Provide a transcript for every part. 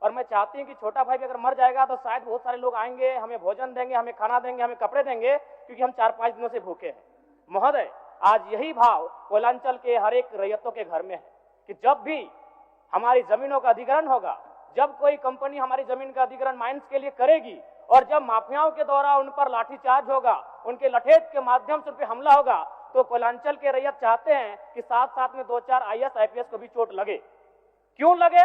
और मैं चाहती हूँ कि छोटा भाई भी अगर मर जाएगा तो शायद बहुत सारे लोग आएंगे, हमें भोजन देंगे, हमें खाना देंगे, हमें कपड़े देंगे, क्योंकि हम 4-5 दिनों से भूखे हैं। महोदय, आज यही भाव कोयलांचल के हर एक रैयतों के घर में है कि जब भी हमारी जमीनों का अधिग्रहण होगा, जब कोई कंपनी हमारी जमीन का अधिग्रहण माइंस के लिए करेगी और जब माफियाओं के द्वारा उन पर लाठीचार्ज होगा, उनके लठेज के माध्यम से उन पर हमला होगा, तो कोयलांचल के रैयत चाहते हैं कि साथ साथ में 2-4 IAS IPS को भी चोट लगे। क्यों लगे?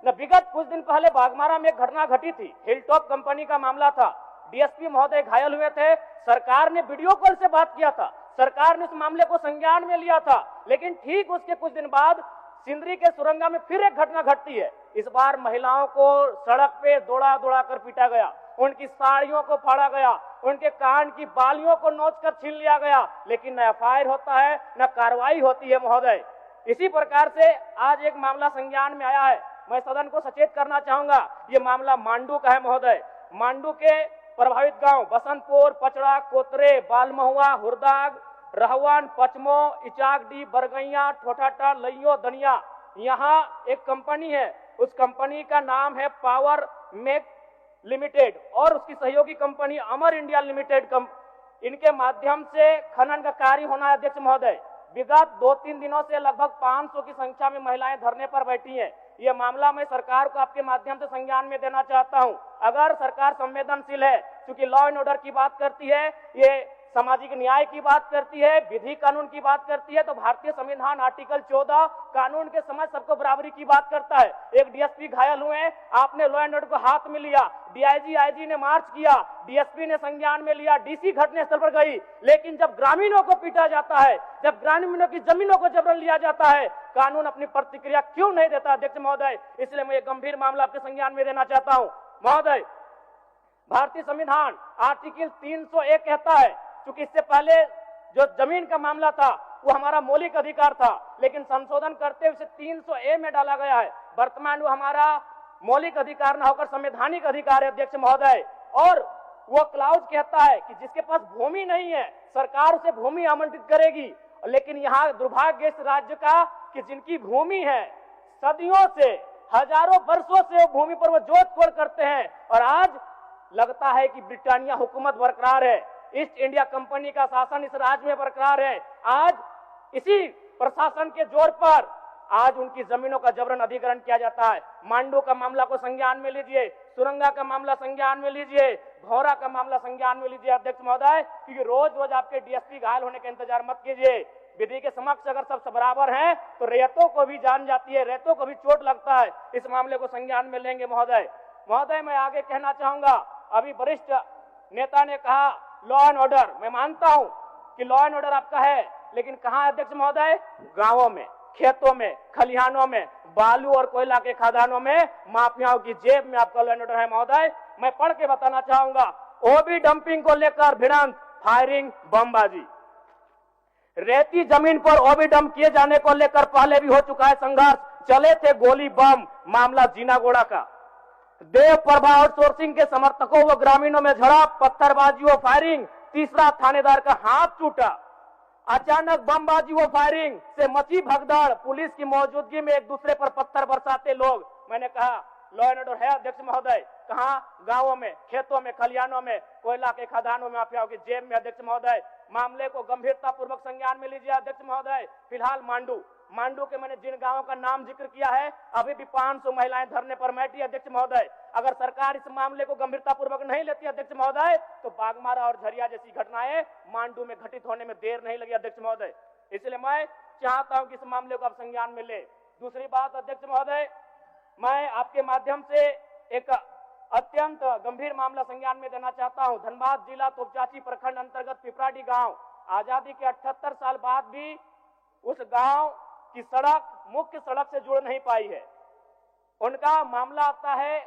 न विगत कुछ दिन पहले बागमारा में एक घटना घटी थी, हिलटॉप कंपनी का मामला था, DSP महोदय घायल हुए थे, सरकार ने वीडियो कॉल से बात किया था, सरकार ने उस मामले को संज्ञान में लिया था, लेकिन ठीक उसके कुछ दिन बाद सिंदरी के सुरंगा में फिर एक घटना घटती है। इस बार महिलाओं को सड़क पे दौड़ा दौड़ा कर पीटा गया, उनकी साड़ियों को फाड़ा गया, उनके कान की बालियों को नोचकर छीन लिया गया, लेकिन न FIR होता है न कार्रवाई होती है। महोदय, इसी प्रकार से आज एक मामला संज्ञान में आया है, मैं सदन को सचेत करना चाहूंगा, ये मामला मांडू का है। महोदय, मांडू के प्रभावित गांव बसंतपुर, पचड़ा, कोतरे, बालमहुआ, हुरदाग, रहवान, पचमो, इचाकडी, बरगैया, ठोठाटा, लइयो, दनिया, यहाँ एक कंपनी है, उस कंपनी का नाम है पावर मेक लिमिटेड और उसकी सहयोगी कंपनी अमर इंडिया लिमिटेड। इनके माध्यम से खनन का कार्य होना है। अध्यक्ष महोदय, विगत 2-3 दिनों से लगभग 500 की संख्या में महिलाएं धरने पर बैठी हैं। ये मामला मैं सरकार को आपके माध्यम से संज्ञान में देना चाहता हूं। अगर सरकार संवेदनशील है, क्योंकि लॉ एंड ऑर्डर की बात करती है, ये सामाजिक न्याय की बात करती है, विधि कानून की बात करती है, तो भारतीय संविधान आर्टिकल 14 कानून के समझ सबको बराबरी की बात करता है। एक DSP घायल हुए, आपने लॉ एंड ऑर्डर को हाथ में लिया, DIG IG ने मार्च किया, DSP ने संज्ञान में लिया, DC घटनास्थल पर गई, लेकिन जब ग्रामीणों को पीटा जाता है, जब ग्रामीणों की जमीनों को जबरन लिया जाता है, कानून अपनी प्रतिक्रिया क्यों नहीं देता? अध्यक्ष महोदय, इसलिए मैं एक गंभीर मामला आपके संज्ञान में देना चाहता हूं। महोदय, भारतीय संविधान आर्टिकल 301 कहता है, क्योंकि इससे पहले जो जमीन का मामला था वो हमारा मौलिक अधिकार था, लेकिन संशोधन करते हुए 300A में डाला गया है। वर्तमान वो हमारा मौलिक अधिकार न होकर संवैधानिक अधिकार है। अध्यक्ष महोदय, और वो क्लाउज कहता है कि जिसके पास भूमि नहीं है सरकार उसे भूमि आवंटित करेगी, लेकिन यहाँ दुर्भाग्य इस राज्य का कि जिनकी भूमि है सदियों से, हजारों वर्षों से वो भूमि पर वो जोत तोड़ करते हैं, और आज लगता है कि ब्रिटानिया हुकूमत बरकरार है, ईस्ट इंडिया कंपनी का शासन इस राज्य में बरकरार है। आज इसी प्रशासन के जोर पर आज उनकी जमीनों का जबरन अधिग्रहण किया जाता है। मांडू का मामला को संज्ञान में लीजिए, सुरंगा का मामला संज्ञान में लीजिए, भौरा का मामला संज्ञान में लीजिए। अध्यक्ष महोदय, क्योंकि रोज रोज आपके DSP घायल होने का इंतजार मत कीजिए। विधि के समक्ष अगर सब बराबर हैं तो रैयतों को भी जान जाती है, रैयतों को भी चोट लगता है। इस मामले को संज्ञान में लेंगे। महोदय, मैं आगे कहना चाहूंगा, अभी वरिष्ठ नेता ने कहा लॉ एंड ऑर्डर, मैं मानता हूं कि लॉ एंड ऑर्डर आपका है, लेकिन कहां है अध्यक्ष महोदय? गांवों में, खेतों में, खलिहानों में, बालू और कोयला के खदानों में, माफियाओं की जेब में आपका लॉ एंड ऑर्डर है। महोदय, मैं पढ़ के बताना चाहूंगा, ओबी डंपिंग को लेकर भिड़ंत, फायरिंग, बमबाजी, रेती जमीन पर ओबी डंप किए जाने को लेकर पहले भी हो चुका है संघर्ष, चले थे गोली बम, मामला जीनागोड़ा का। देव प्रभा आउटसोर्सिंग के समर्थकों व ग्रामीणों में झड़प, पत्थरबाजी व फायरिंग, तीसरा थानेदार का हाथ टूटा। अचानक बमबाजी व फायरिंग से मची भगदड़, पुलिस की मौजूदगी में एक दूसरे पर पत्थर बरसाते लोग। मैंने कहा लॉ एंड ऑर्डर है अध्यक्ष महोदय, कहां? गांवों में, खेतों में, खलिहानों में, कोयला के खदानों में, माफियाओं की जेब में। अध्यक्ष महोदय, मामले को गंभीरता पूर्वक संज्ञान में लीजिए। अध्यक्ष महोदय, फिलहाल मांडू के मैंने जिन गांवों का नाम जिक्र किया है, अभी भी 500 महिलाएं धरने पर बैठी। अध्यक्ष महोदय, अगर सरकार इस मामले को गंभीरता पूर्वक नहीं लेती अध्यक्ष महोदय, तो बागमारा और झरिया जैसी घटनाएं मांडू में घटित होने में देर नहीं लगी। अध्यक्ष महोदय, इसलिए मैं चाहता हूं कि इस मामले को आप संज्ञान में ले। दूसरी बात अध्यक्ष महोदय, मैं आपके माध्यम से एक अत्यंत गंभीर मामला संज्ञान में देना चाहता हूं। धनबाद जिला तोपचाची प्रखंड अंतर्गत पिपराडी गांव, आजादी के 78 साल बाद भी उस गांव की सड़क मुख्य सड़क से जुड़ नहीं पाई है। उनका मामला आता है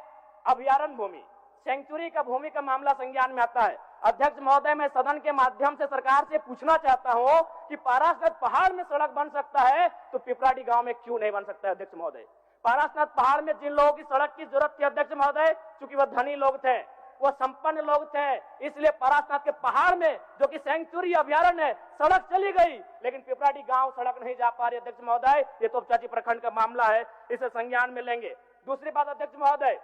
अभयारण्य भूमि, सेंचुरी का भूमि का मामला संज्ञान में आता है। अध्यक्ष महोदय, मैं सदन के माध्यम से सरकार से पूछना चाहता हूं कि पारासनाथ पहाड़ में सड़क बन सकता है तो पिपराडी गांव में क्यों नहीं बन सकता है? अध्यक्ष महोदय, पारासनाथ पहाड़ में जिन लोगों की सड़क की जरूरत थी अध्यक्ष महोदय, क्योंकि वह धनी लोग थे, वो संपन्न लोग थे, इसलिए पारासनाथ के पहाड़ में जो कि सेंचुरी अभयारण्य है सड़क चली गई, लेकिन पिपराडी गांव सड़क नहीं जा पा रही। अध्यक्ष महोदय, ये तोपचाची प्रखंड का मामला है, इसे संज्ञान में लेंगे। दूसरी बात अध्यक्ष महोदय,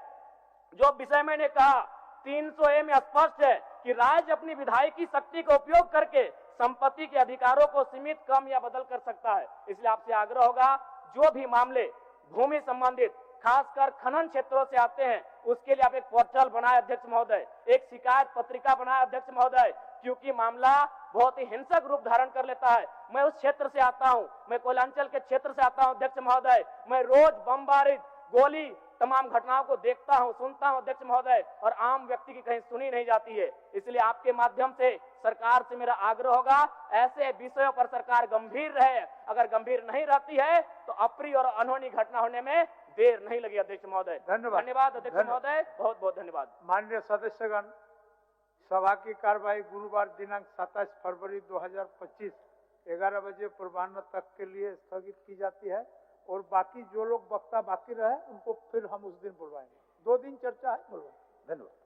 जो विषय मैंने कहा 300A में स्पष्ट है कि राज्य अपनी विधायकी शक्ति का उपयोग करके संपत्ति के अधिकारों को सीमित, कम या बदल कर सकता है। इसलिए आपसे आग्रह होगा, जो भी मामले भूमि संबंधित खासकर खनन क्षेत्रों से आते हैं, उसके लिए आप एक पोर्टल बनाए अध्यक्ष महोदय, एक शिकायत पत्रिका बनाए अध्यक्ष महोदय, क्योंकि मामला बहुत ही हिंसक रूप धारण कर लेता है। मैं उस क्षेत्र से आता हूं, मैं कोयलांचल के क्षेत्र से आता हूं अध्यक्ष महोदय, मैं रोज बमबारी, गोली, तमाम घटनाओं को देखता हूं, सुनता हूं अध्यक्ष महोदय, और आम व्यक्ति की कहीं सुनी नहीं जाती है। इसलिए आपके माध्यम से सरकार से मेरा आग्रह होगा, ऐसे विषयों पर सरकार गंभीर रहे। अगर गंभीर नहीं रहती है तो अप्रिय और अनहोनी घटना होने में देर नहीं लगी अध्यक्ष महोदय। धन्यवाद अध्यक्ष महोदय, बहुत बहुत धन्यवाद। माननीय सदस्यगण, सभा की कार्यवाही गुरुवार दिनांक 27 फरवरी 2025 11 बजे पूर्वाह्न तक के लिए स्थगित की जाती है, और बाकी जो लोग वक्ता बाकी रहे उनको फिर हम उस दिन बुलवाएंगे। 2 दिन चर्चा है, बुलवाएंगे। धन्यवाद।